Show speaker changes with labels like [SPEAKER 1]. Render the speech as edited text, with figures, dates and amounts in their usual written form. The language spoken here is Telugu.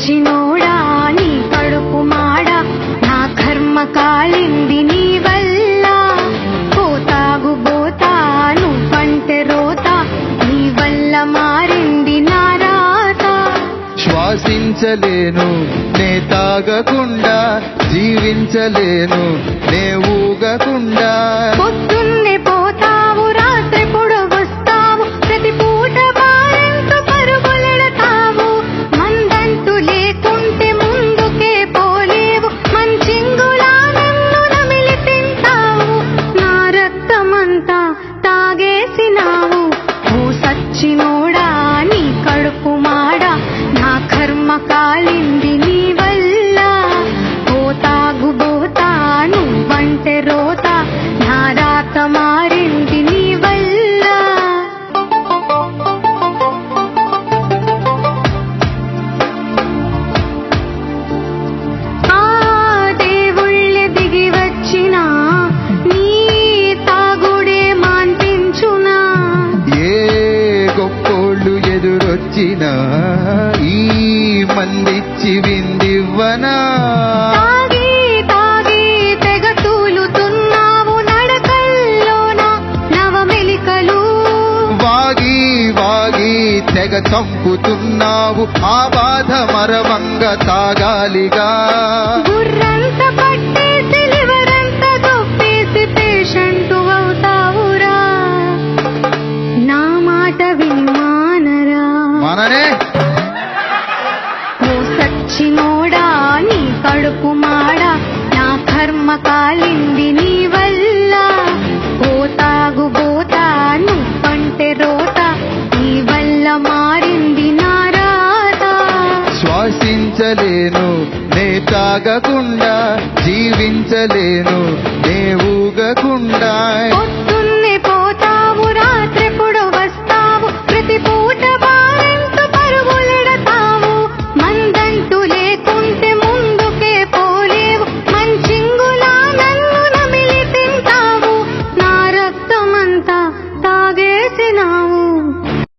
[SPEAKER 1] సచ్చినోడా నీ కడుపు మాడ నా కర్మ కాలింది నీ వల్ల పోతాగు పోతా నువ్వంటే రోత నీ వల్ల మారింది నా రాత
[SPEAKER 2] శ్వాసించలేను నే తాగకుండా జీవించలేను నే ఊగకుండా
[SPEAKER 1] పొద్దున్నే పోతావు రాత్రి పొడవస్తావు ప్రతి పూట వారంతో పరుగులెడతావు మందంటూ లేకుంటే ముందుకే పోలేవు మంచింగులా నన్ను నమిలి తింటావు నా రక్తమంతా తాగేసినావు ఓ సచ్చినోడా నీ కడుపు మాడ నా కర్మ కాలింది నీ వల్ల పోతాగు పోతా నువ్వంటే రోత నా రాత మారింది నీ వల్ల ఆ దేవుళ్ళే దిగి వచ్చినా నీ తాగుడే మాన్పించునా
[SPEAKER 2] ఏ గొప్పోళ్ళు ఎదురొచ్చినా ఈ మందిచ్చి విందివ్వనా
[SPEAKER 1] తాగి తాగి తెగ తూలుతున్నావు నడకల్లోన నవమెలికలు
[SPEAKER 2] వాగి వాగి తెగ చంపుతున్నావు ఆ బాధ మరవంగ తాగాలిగా
[SPEAKER 1] గుర్రంత పట్టేసి లివరంత గొప్పేసి పేషెంట్ అవుతావురా నా మాట విని మానరా
[SPEAKER 2] మననే
[SPEAKER 1] ఓ సచ్చినోడా నీ కడుపు మాడ నా కర్మ కాలింది నీ వల్ల పోతాగు పోతా నువ్వంటే రోత నీ వల్ల మారింది నా రాత
[SPEAKER 2] శ్వాసించలేను నే తాగకుండా జీవించలేను నే ఊగకుండా